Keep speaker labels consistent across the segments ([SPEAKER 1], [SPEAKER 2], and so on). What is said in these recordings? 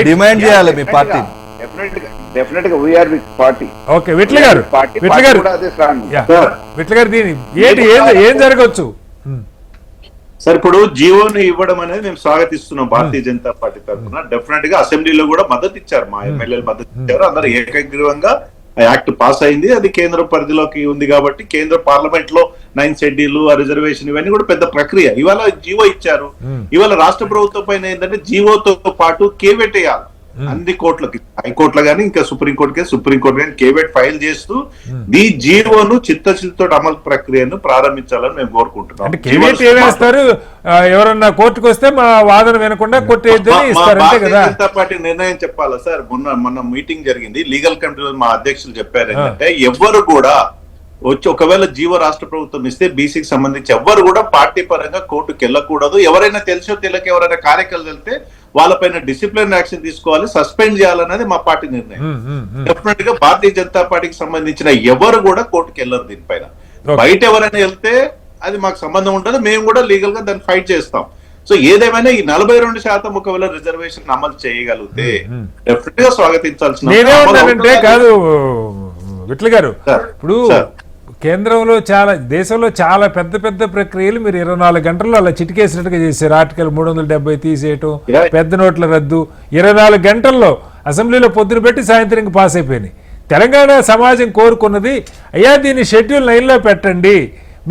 [SPEAKER 1] Demand చేయాలి మీ party.
[SPEAKER 2] డెఫినెట్ గా we are with party.
[SPEAKER 3] Okay Vitla గారు దీని ఏం జరగవచ్చు
[SPEAKER 4] సార్? ఇప్పుడు జీవోని ఇవ్వడం అనేది మేము స్వాగతిస్తున్నాం భారతీయ జనతా పార్టీ తరఫున. డెఫినెట్ గా అసెంబ్లీలో కూడా మద్దతు ఇచ్చారు, మా ఎమ్మెల్యేలు మద్దతు ఇచ్చారు. అందరూ ఏకగ్రీవంగా ఆ యాక్ట్ పాస్ అయింది. అది కేంద్ర పరిధిలోకి ఉంది కాబట్టి కేంద్ర పార్లమెంట్ లో 9 షెడ్యూల్, ఆ రిజర్వేషన్ ఇవన్నీ కూడా పెద్ద ప్రక్రియ. ఇవాళ జీవో ఇచ్చారు. ఇవాళ రాష్ట్ర ప్రభుత్వం పైన ఏంటంటే జీవోతో పాటు కేవెట్ వేయాలి అన్ని కోర్టులకి, హైకోర్టులో కానీ ఇంకా సుప్రీంకోర్టు కానీ కేవెట్ ఫైల్ చేస్తూ ఈ జీవోను చిత్తశుద్ధితో అమలు ప్రక్రియను ప్రారంభించాలని మేము కోరుకుంటున్నాం.
[SPEAKER 3] ఎవరన్నా కోర్టుకు వస్తే మా వాదన వినకుండా
[SPEAKER 4] భారతీయ జనతా పార్టీ నిర్ణయం చెప్పాలా సార్? మొన్న మీటింగ్ జరిగింది, లీగల్ కమిటీలో మా అధ్యక్షులు చెప్పారు ఏంటంటే ఎవ్వరు కూడా వచ్చి ఒకవేళ జీవో రాష్ట్ర ప్రభుత్వం ఇస్తే బీసీకి సంబంధించి ఎవ్వరు కూడా పార్టీ పరంగా కోర్టుకు వెళ్ళకూడదు. ఎవరైనా తెలిసో తెలియక ఎవరైనా కార్యకర్తలు వెళ్తే వాళ్ళపైన డిసిప్లిన్ యాక్షన్ తీసుకోవాలి, సస్పెండ్ చేయాలన్నది మా పార్టీ నిర్ణయం. డెఫినెట్ గా భారతీయ జనతా పార్టీకి సంబంధించిన ఎవరు కూడా కోర్టుకు వెళ్ళరు దీనిపైన. బయట ఎవరైనా వెళ్తే అది మాకు సంబంధం ఉంటుంది, మేము కూడా లీగల్ గా దాన్ని ఫైట్ చేస్తాం. సో ఏదేమైనా ఈ 42% ఒకవేళ రిజర్వేషన్ అమలు చేయగలిగితే డెఫినెట్ గా స్వాగతించాల్సిన
[SPEAKER 3] కాదు విట్ల గారు. ఇప్పుడు కేంద్రంలో దేశంలో చాలా పెద్ద పెద్ద ప్రక్రియలు మీరు 24 గంటల్లో అలా చిటికేసినట్టుగా చేశారు. ఆర్టికల్ 370 తీసేయటం, పెద్ద నోట్ల రద్దు 24 గంటల్లో అసెంబ్లీలో పొద్దున పెట్టి సాయంత్రం పాస్ అయిపోయినాయి. తెలంగాణ సమాజం కోరుకున్నది అయ్యా దీన్ని షెడ్యూల్ 9లో పెట్టండి,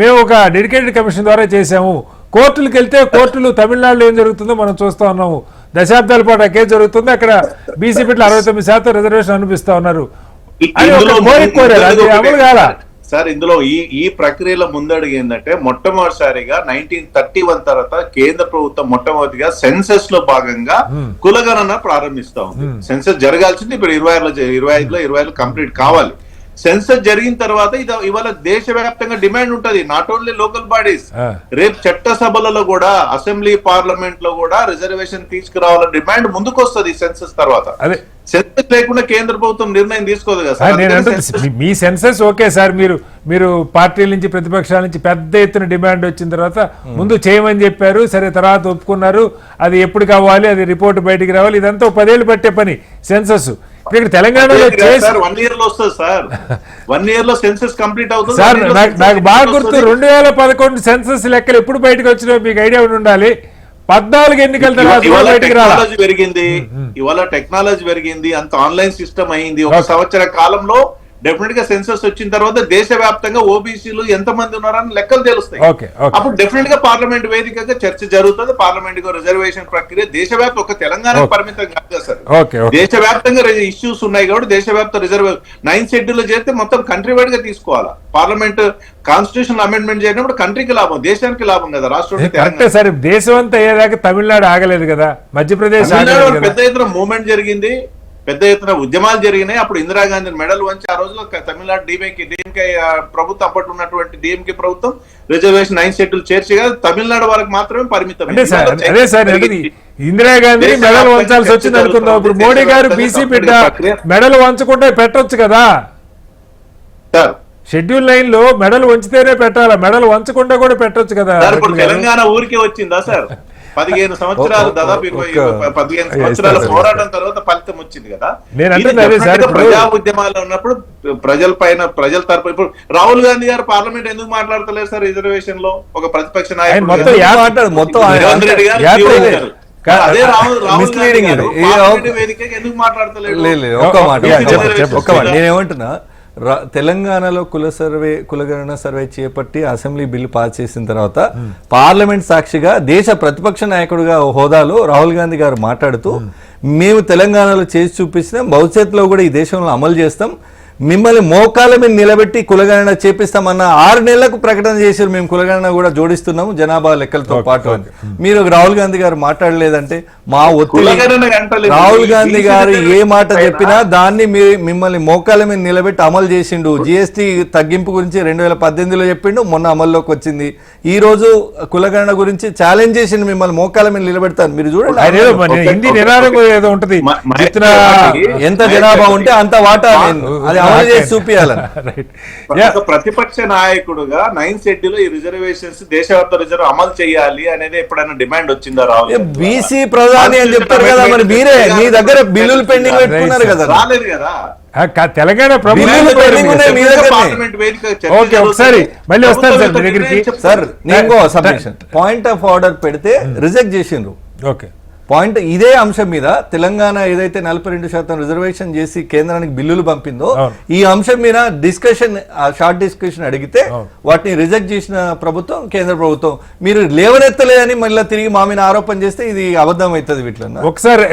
[SPEAKER 3] మేము ఒక డెడికేటెడ్ కమిషన్ ద్వారా చేశాము. కోర్టులకు వెళ్తే కోర్టులు తమిళనాడులో ఏం జరుగుతుందో మనం చూస్తా ఉన్నాము. దశాబ్దాల పాటు అకే జరుగుతుంది, అక్కడ బీసీ బిడ్డలు 69% రిజర్వేషన్ అనిపిస్తా ఉన్నారు.
[SPEAKER 4] సార్ ఇందులో ఈ ప్రక్రియలో ముందడుగు ఏంటంటే మొట్టమొదటిసారిగా 1931 తర్వాత కేంద్ర ప్రభుత్వం మొట్టమొదటిగా సెన్సెస్ లో భాగంగా కులగణన ప్రారంభిస్తా ఉంది. సెన్సెస్ జరగాల్సింది ఇప్పుడు 25లో కంప్లీట్ కావాలి. సెన్సస్ జరిగిన తర్వాత ఇవాళ దేశవ్యాప్తంగా డిమాండ్ ఉంటది, నాట్ ఓన్లీ లోకల్ బాడీస్. రేపు చట్టసభలలో కూడా అసెంబ్లీ పార్లమెంట్ లో కూడా రిజర్వేషన్ తీసుకురావాలని డిమాండ్ ముందుకు వస్తుంది సెన్సస్ తర్వాత. సెన్సస్ లేకుండా కేంద్ర ప్రభుత్వం నిర్ణయం తీసుకోదు కదా సార్.
[SPEAKER 3] మీ సెన్సస్ ఓకే సార్, మీరు పార్టీల నుంచి ప్రతిపక్షాల నుంచి పెద్ద ఎత్తున డిమాండ్ వచ్చిన తర్వాత ముందు చేయమని చెప్పారు, సరే తర్వాత ఒప్పుకున్నారు. అది ఎప్పుడు కావాలి, అది రిపోర్ట్ బయటికి రావాలి, ఇదంతా 10 ఏళ్ళు పట్టే పని సెన్సస్. ఇక్కడ తెలంగాణలో
[SPEAKER 4] 1 year లో వస్తుంది సార్, 1 year లో సెన్సస్ కంప్లీట్ అవుతుంది
[SPEAKER 3] సార్. నాకు బాగా గుర్తు 2011 సెన్సస్ లెక్కలు ఎప్పుడు బయటకు వచ్చినా మీకు ఐడియా ఉండాలి. 14 ఎన్నికల తర్వాత
[SPEAKER 4] టెక్నాలజీ పెరిగింది, ఇవాళ టెక్నాలజీ పెరిగింది, అంత ఆన్లైన్ సిస్టమ్ అయింది. 1 సంవత్సర కాలంలో డెఫినెట్ గా సెన్సస్ వచ్చిన తర్వాత దేశవ్యాప్తంగా ఓబీసీలు ఎంత మంది ఉన్నారని లెక్కలు తెలుస్తాయి. అప్పుడు డెఫినెట్ గా పార్లమెంట్ వేదికగా చర్చ జరుగుతుంది. పార్లమెంట్ రిజర్వేషన్ ప్రక్రియ దేశవ్యాప్త ఒక తెలంగాణ పరిమితం కాదు కదా సార్, దేశవ్యాప్తంగా ఇష్యూస్ ఉన్నాయి కాబట్టి దేశవ్యాప్త 9 షెడ్యూల్ చేస్తే మొత్తం కంట్రీ వైడ్ గా తీసుకోవాలా. పార్లమెంట్ కాన్స్టిట్యూషన్ అమెండ్మెంట్ చేయనప్పుడు కంట్రీకి లాభం, దేశానికి లాభం కదా. రాష్ట్రం
[SPEAKER 3] దేశం అంతా అయ్యేదాకా తమిళనాడు ఆగలేదు కదా, మధ్యప్రదేశ్
[SPEAKER 4] పెద్ద ఎత్తున మూవ్మెంట్ జరిగింది, పెద్ద ఎత్తున ఉద్యమాలు జరిగినాయి. అప్పుడు ఇందిరాగాంధీ మెడల్ వంచి ఆ రోజుల్లో తమిళనాడు డిఎంకే ప్రభుత్వం, అప్పటి ఉన్నటువంటి డిఎంకే ప్రభుత్వం రిజర్వేషన్ 9 షెడ్యూల్ చేర్చిగా తమిళనాడు వరకు మాత్రమే పరిమితం.
[SPEAKER 3] ఇందిరాగాంధీ మెడల్ వంచాల్సి వచ్చింది అనుకుందాం, ఇప్పుడు మోడీ గారు బీసీ బిడ్డ మెడల్ వంచకుండా పెట్టొచ్చు కదా. షెడ్యూల్ 9లో మెడల్ వంచితేనే పెట్టాలా, మెడల్ వంచకుండా కూడా పెట్టొచ్చు కదా.
[SPEAKER 4] ఇప్పుడు తెలంగాణ ఊరికే వచ్చిందా సార్? 15 సంవత్సరాలు, దాదాపు 15 సంవత్సరాల పోరాటం తర్వాత ఫలితం వచ్చింది కదా. ప్రజా ఉద్యమాలు ఉన్నప్పుడు ప్రజల తరపు ఇప్పుడు రాహుల్ గాంధీ గారు పార్లమెంట్ ఎందుకు మాట్లాడతలేరు సార్ రిజర్వేషన్ లో? ఒక ప్రతిపక్ష నాయకుడు రేవంత్ రెడ్డి గారు అదే రాహుల్ గాంధీ వేదికగా ఎందుకు మాట్లాడతలేరు?
[SPEAKER 1] నేనేమంటున్నా, తెలంగాణలో కులగణన సర్వే చేపట్టి అసెంబ్లీ బిల్లు పాస్ చేసిన తర్వాత పార్లమెంట్ సాక్షిగా దేశ ప్రతిపక్ష నాయకుడిగా హోదాలో రాహుల్ గాంధీ గారు మాట్లాడుతూ మేము తెలంగాణలో చేసి చూపిస్తాం, భవిష్యత్తులో కూడా ఈ దేశంలో అమలు చేస్తాం, మిమ్మల్ని మోకాల మీద నిలబెట్టి కులగణన చేపిస్తామన్న 6 నెలలకు ప్రకటన చేశారు. మేము కులగణన కూడా జోడిస్తున్నాము జనాభా లెక్కలతో పాటు. మీరు రాహుల్ గాంధీ గారు మాట్లాడలేదంటే మా ఒత్తిడి, రాహుల్ గాంధీ గారు ఏ మాట చెప్పినా దాన్ని మిమ్మల్ని మోకాల మీద నిలబెట్టి అమలు చేసిండు. జిఎస్టీ తగ్గింపు గురించి 2018లో చెప్పిండు, మొన్న అమల్లోకి వచ్చింది. ఈ రోజు కులగణన గురించి ఛాలెంజ్ చేసిండు, మిమ్మల్ని మోకాల మీద నిలబెడతాను. మీరు చూడండి, ఎంత జనాభా ఉంటే అంత వాటా అది అమలు చేసి చూపియాలని.
[SPEAKER 3] రైట్
[SPEAKER 4] ఒక ప్రతిపక్ష నాయకుడుగా 9th షెడ్యూల్ ఈ రిజర్వేషన్స్ దేశవ్యాప్త రిజర్వ్ అమలు చేయాలి అనేది ఎప్పుడైనా డిమాండ్ వచ్చిందా రాహుల్ గాంధీ?
[SPEAKER 1] బీసీ ప్రధాని అని చెప్తారు కదా, మరి మీరే మీ దగ్గర బిల్లులు పెండింగ్ పెట్టుకున్నారు కదా.
[SPEAKER 4] రాలేదు కదా.
[SPEAKER 3] తెలంగాణ
[SPEAKER 1] బిల్లులు పెండింగ్ ఉన్నాయి మీ దగ్గరనే.
[SPEAKER 4] పార్లమెంట్ వేదిక చర్చ
[SPEAKER 3] ఓకే, ఒకసారి
[SPEAKER 4] జరుగుతుంది.
[SPEAKER 3] మళ్ళీ వస్తాను సార్ మీ
[SPEAKER 4] ప్రభుత్వం
[SPEAKER 3] దగ్గరికి.
[SPEAKER 4] చెప్తుంది.
[SPEAKER 1] సార్ నేను సబ్మిషన్ పాయింట్ ఆఫ్ ఆర్డర్ పెడితే రిజెక్ట్ చేసిండ్రు.
[SPEAKER 3] ఓకే
[SPEAKER 1] పాయింట్ ఇదే అంశం మీద తెలంగాణ ఏదైతే 42% రిజర్వేషన్ చేసి కేంద్రానికి బిల్లులు పంపిందో
[SPEAKER 3] అవును.
[SPEAKER 1] ఈ అంశం మీద డిస్కషన్ షార్ట్ డిస్కషన్ అడిగితే
[SPEAKER 3] అవును.
[SPEAKER 1] వాటిని రిజెక్ట్ చేసిన ప్రభుత్వం కేంద్ర ప్రభుత్వం. మీరు లేవనెత్తలేదని మళ్ళీ తిరిగి మా మీద ఆరోపణ చేస్తే ఇది అబద్ధం అవుతుంది వీటిలో.
[SPEAKER 3] ఒకసారి